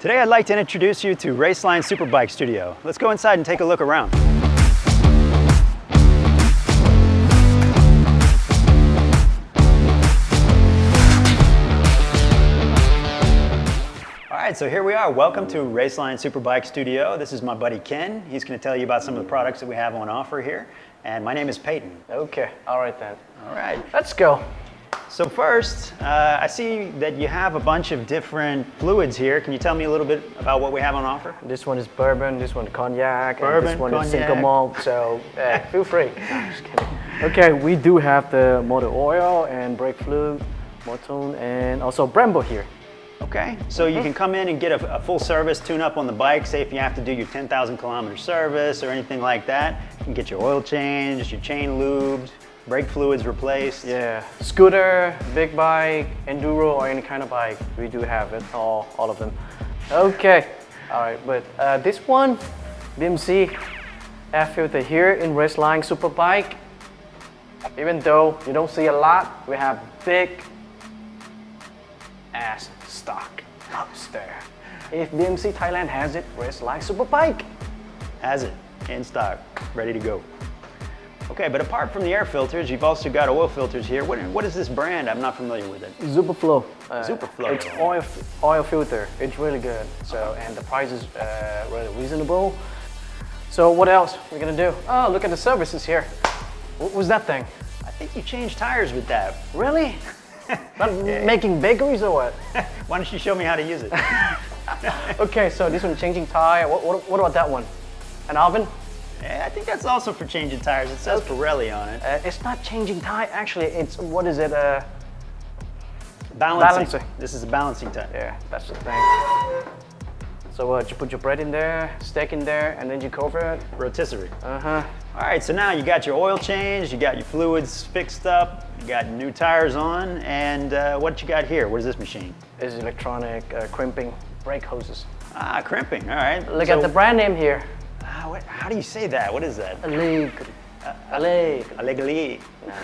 Today I'd like to introduce you to Raceline Superbike Studio. Let's go inside and take a look around. Alright, so here we are. Welcome to Raceline Superbike Studio. This is my buddy Ken. He's going to tell you about some of the products that we have on offer here. And my name is Peyton. Okay, all right then. All right. Let's go. So first, I see that you have a bunch of different fluids here. Can you tell me a little bit about what we have on offer? This one is bourbon, this one is cognac, bourbon, and this one cognac. is single malt, so feel free. No, I'm just kidding. Okay, we do have the motor oil and brake fluid, Motul, and also Brembo here. Okay, so you can come in and get a full service tune-up on the bike. Say if you have to do your 10,000 kilometer service or anything like that, you can get your oil changed, your chain lubed, brake fluids replaced. Yeah, scooter, big bike, enduro, or any kind of bike, we do have it, all of them. Okay, all right, but this one, BMC Air Filter here in Raceline Superbike. Even though you don't see a lot, we have big ass stock upstairs. If BMC Thailand has it, Raceline Superbike has it in stock, ready to go. Okay, but apart from the air filters, you've also got oil filters here. What is this brand? I'm not familiar with it. Zuperflo. Zuperflo. It's oil filter. It's really good. So and the price is really reasonable. So what else we're gonna do? Oh, look at the services here. What was that thing? I think you changed tires with that. Really? Not making bakeries or what? Why don't you show me how to use it? Okay, so this one changing tire. What about that one? An oven? Yeah, I think that's also for changing tires. It says Pirelli on it. It's not changing tire, actually. It's, what is it? Balancing. This is a balancing tire. Yeah, that's the thing. So you put your bread in there, steak in there, and then you cover it. Rotisserie. Uh-huh. All right, so now you got your oil changed, you got your fluids fixed up, you got new tires on, and what you got here? What is this machine? It's electronic crimping brake hoses. Ah, crimping, all right. Look at the brand name here. How do you say that? What is that? Allegri. Allegri. Allegri. No.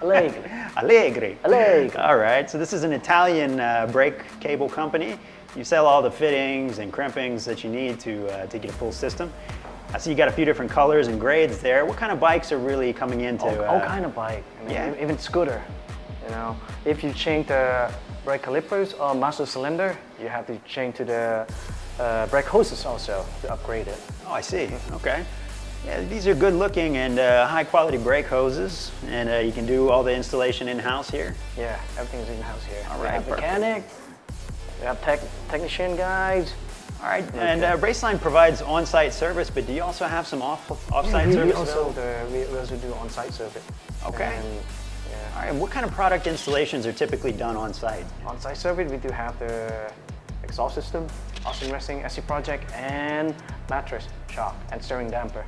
Allegri. Allegri. Allegri. All right, so this is an Italian brake cable company. You sell all the fittings and crimpings that you need to get a full system. I see you got a few different colors and grades there. What kind of bikes are really coming into? All kind of bike. I mean, yeah. Even scooter. You know, if you change the brake calipers or master cylinder, you have to change to the brake hoses also to upgrade it. Oh, I see. Okay. Yeah, these are good looking and high quality brake hoses, and you can do all the installation in-house here? Yeah, everything is in-house here. All right, we have mechanic, we have technician guys. All right, okay. And Raceline provides on-site service, but do you also have some off-site service? We also do on-site service. Okay. And, yeah. All right, what kind of product installations are typically done on-site? On-site service, we do have the exhaust system, Austin Racing SC Project, and Matris, shock, and steering damper.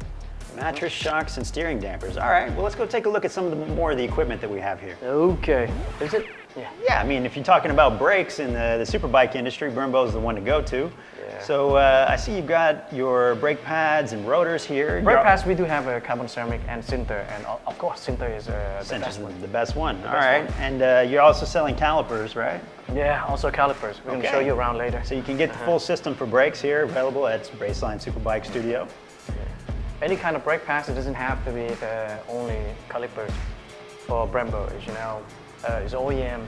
Mattress, shocks, and steering dampers. All right, well, let's go take a look at some of the more of the equipment that we have here. Okay. Is it? Yeah. Yeah, I mean, if you're talking about brakes in the superbike industry, Brembo is the one to go to. Yeah. So I see you've got your brake pads and rotors here. Brake pads, we do have a carbon ceramic and sinter, and of course, sinter is the best one. The best one. All right, and you're also selling calipers, right? Yeah, also calipers. We're going to show you around later. So you can get the full system for brakes here, available at Raceline Superbike Studio. Any kind of brake pads, it doesn't have to be the only calipers for Brembo, as you know. It's OEM.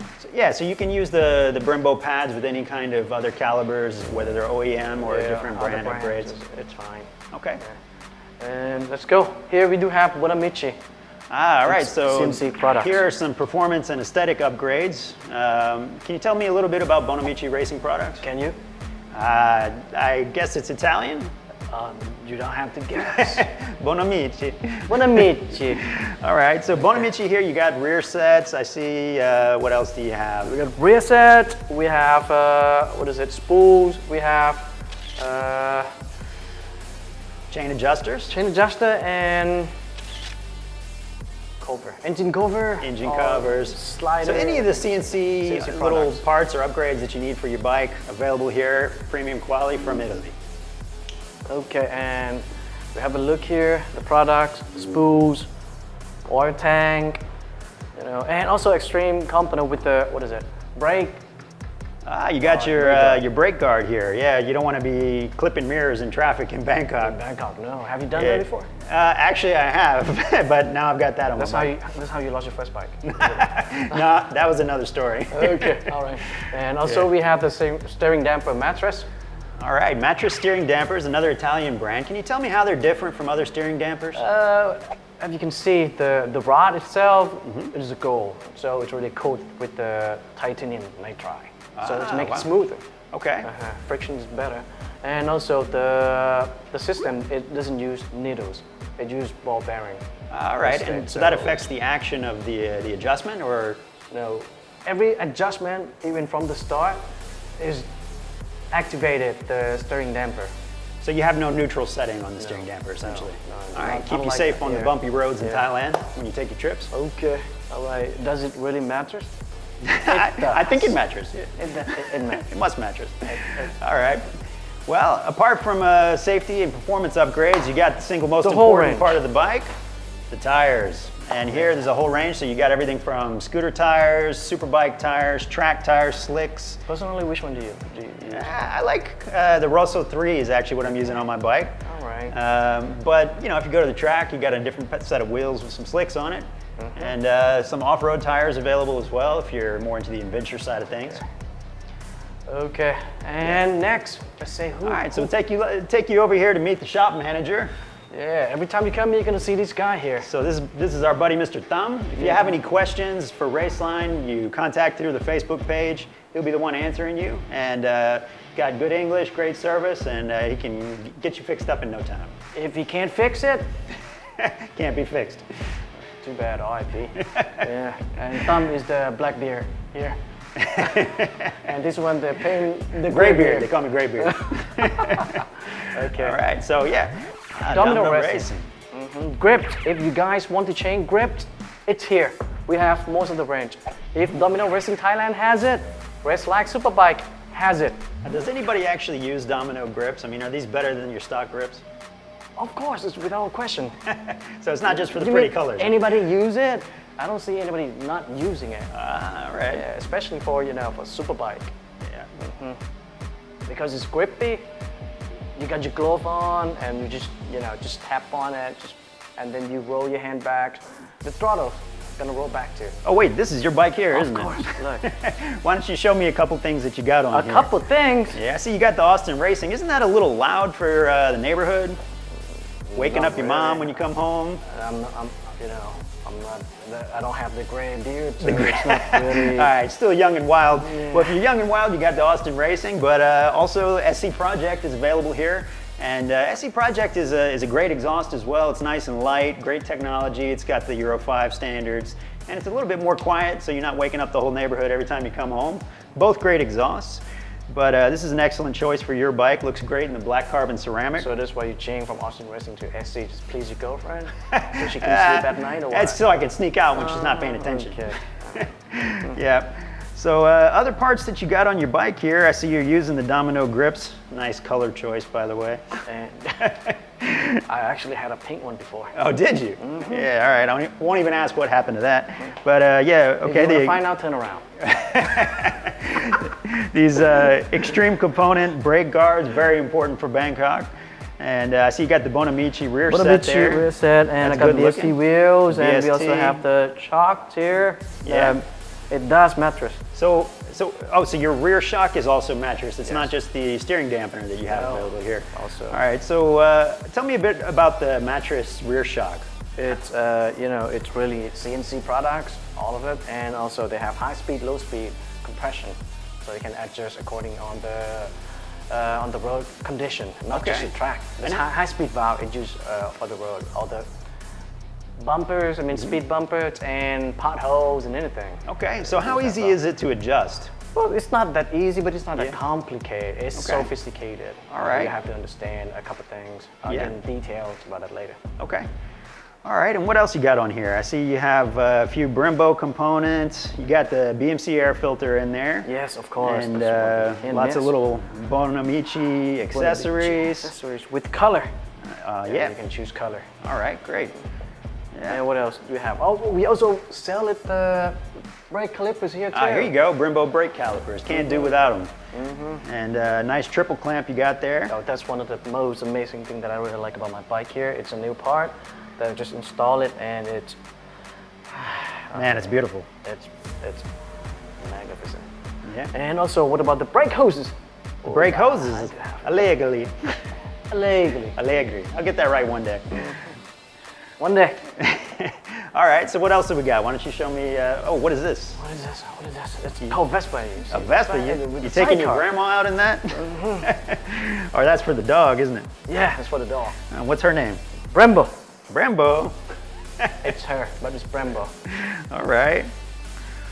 So you can use the Brembo pads with any kind of other calibers, whether they're OEM or a different brand upgrades. It's fine. Okay. Yeah. And let's go. Here we do have Bonamici. Ah, all right. So CNC products. Here are some performance and aesthetic upgrades. Can you tell me a little bit about Bonamici racing products? Can you? I guess it's Italian. You don't have to guess. Bonamici. Bonamici. All right, so Bonamici here, you got rear sets. I see, what else do you have? We got rear set, we have, spools, we have chain adjusters. Chain adjuster and cover. Engine cover. Engine covers. Slider. So any of the CNC little parts or upgrades that you need for your bike, available here, premium quality from Italy. Okay, and we have a look here, the products, spools, oil tank, you know, and also extreme component with the, brake You got your brake guard here. Yeah, you don't want to be clipping mirrors in traffic in Bangkok. In Bangkok, no. Have you done that before? Actually, I have, but now I've got that on my bike. That's how you lost your first bike. No, that was another story. Okay, all right. And also we have the same steering damper Matris. All right, Matris steering dampers, another Italian brand. Can you tell me how they're different from other steering dampers? As you can see, the rod itself is gold, so it's really coated with the titanium nitride. So it makes it smoother. Okay. Friction is better. And also the system, it doesn't use needles. It uses ball bearing. All right, and so that affects the action of the adjustment, or? No, every adjustment, even from the start, is activated the steering damper. So you have no neutral setting on the steering damper, essentially? No, all right, keep you safe on the bumpy roads in Thailand when you take your trips? Okay, all right. Does it really matter? I think it matters. It matters. It must matter. All right. Well, apart from safety and performance upgrades, you got the single most important part of the bike, the tires. And here there's a whole range, so you got everything from scooter tires, superbike tires, track tires, slicks. Personally, which one do you use? I like the Rosso 3 is actually what I'm using on my bike. All right. But you know, if you go to the track, you got a different set of wheels with some slicks on it. And some off-road tires available as well if you're more into the adventure side of things. Okay, and next, let's say who. All right, so we'll take you over here to meet the shop manager. Yeah, every time you come, you're gonna see this guy here. So this is our buddy, Mr. Thumb. If you have any questions for Raceline, you contact through the Facebook page. He'll be the one answering you, and got good English, great service, and he can get you fixed up in no time. If he can't fix it, can't be fixed. Too bad, RIP. Yeah, and Thumb is the black beard here. And this one, the gray beard. They call me gray beard. Okay. All right, so yeah. Domino Racing. Gripped. If you guys want to change gripped, it's here. We have most of the range. If Domino Racing Thailand has it, Raceline Superbike has it. Does anybody actually use Domino grips? I mean, are these better than your stock grips? Of course, it's without question. So it's not just for the pretty colors. Anybody use it? I don't see anybody not using it. All right. Yeah, especially for for superbike. Yeah. Because it's grippy. You got your glove on, and you just tap on it, and then you roll your hand back. The throttle's gonna roll back too. Oh wait, this is your bike here, isn't it? Of course. Look. Why don't you show me a couple things that you got on here? A couple things. Yeah, I see you got the Austin Racing. Isn't that a little loud for the neighborhood? Waking up your mom when you come home. I don't have the gray beard, so it's not really. All right, still young and wild. Yeah. Well, if you're young and wild, you got the Austin Racing, but also SC Project is available here. And SC Project is a great exhaust as well. It's nice and light, great technology. It's got the Euro 5 standards, and it's a little bit more quiet, so you're not waking up the whole neighborhood every time you come home. Both great exhausts. But this is an excellent choice for your bike. Looks great in the black carbon ceramic. So that's why you change from Austin Racing to SC, just please your girlfriend? So she can sleep at night, or what? That's so I can sneak out when she's not paying attention. Okay. Yeah. So other parts that you got on your bike here, I see you're using the Domino grips. Nice color choice, by the way. And I actually had a pink one before. Oh, did you? Yeah, all right. I won't even ask what happened to that. But yeah, okay. If you want to find out, turn around. These extreme component brake guards, very important for Bangkok. And I see you got the Bonamici rear set there. Rear set, and that's I got BST wheels, and we also have the shocks here. Yeah. It does mattress. So your rear shock is also mattress. It's not just the steering dampener that you have available here. Also. All right. So tell me a bit about the mattress rear shock. It's it's really CNC products, all of it, and also they have high speed, low speed compression, so you can adjust according on the road condition, not just the track. There's high speed valve it used for the road, all the bumpers, speed bumpers and potholes and anything. Okay, so how easy is it to adjust? Well, it's not that easy, but it's not that complicated. It's sophisticated. All right. You have to understand a couple things. I'll get in details about that later. Okay. All right, and what else you got on here? I see you have a few Brembo components. You got the BMC Air Filter in there. Yes, of course. And lots of little Bonamici accessories. Accessories with color. Yeah. You can choose color. All right, great. Yeah. And what else do we have? Oh, we also sell it brake calipers here too. Ah, here you go, Brembo brake calipers. Can't do without them. And nice triple clamp you got there. Oh, that's one of the most amazing things that I really like about my bike here. It's a new part that I just install it, and it's Man, it's beautiful. it's magnificent. Yeah. And also, what about the brake hoses? The brake hoses, Allegri. Allegri. Allegri. I'll get that right one day. One day. All right, so what else have we got? Why don't you show me, oh, what is this? What is this? What is this? It's called Vespa. A Vespa? You taking your grandma out in that? Or that's for the dog, isn't it? Yeah, that's for the dog. What's her name? Brembo. Brembo. It's her, but it's Brembo. All right.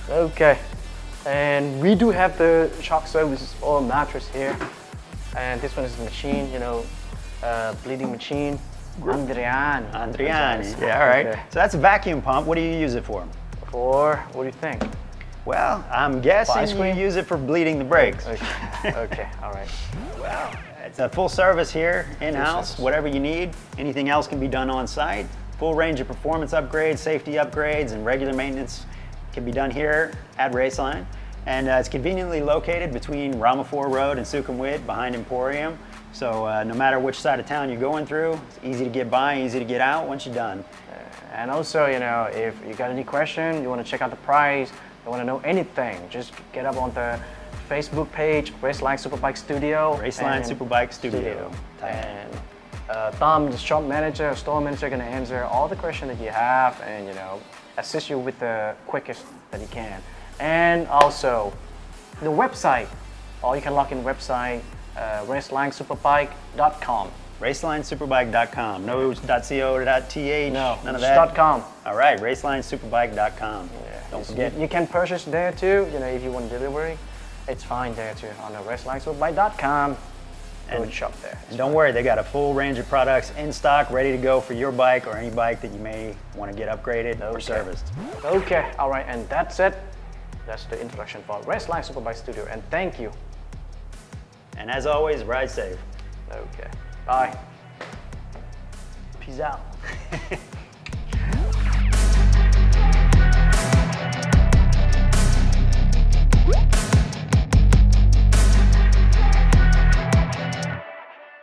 Okay. And we do have the shock services or mattress here. And this one is the machine, you know, bleeding machine. Andriani. Yeah, all right. Okay. So that's a vacuum pump. What do you use it for? For, what do you think? Well, I'm ice guessing you cream? use it for bleeding the brakes. Okay, all right. Well, it's a full service here, in-house, service. whatever you need. Anything else can be done on site. Full range of performance upgrades, safety upgrades, and regular maintenance can be done here at Raceline. And it's conveniently located between Rama 4 Road and Sukhumvit behind Emporium. So no matter which side of town you're going through, it's easy to get by, easy to get out once you're done. And also, you know, if you got any question, you want to check out the price, you want to know anything, just get up on the Facebook page, Raceline Superbike Studio. Raceline Superbike Studio. And Tom, the shop manager, store manager, going to answer all the questions that you have and, you know, assist you with the quickest that you can. And also, the website, or you can log in website, racelinesuperbike.com. Racelinesuperbike.com. No .co.th. No, none of it's that. .com. All right, racelinesuperbike.com. Yeah. Don't forget. You can purchase there too. You know, if you want delivery, it's fine there too on the racelinesuperbike.com. Go and shop there. And don't worry, they got a full range of products in stock, ready to go for your bike or any bike that you may want to get upgraded or serviced. Okay, all right, and that's it. That's the introduction for Raceline Superbike Studio, and thank you. And as always, ride safe. Okay, bye. Peace out.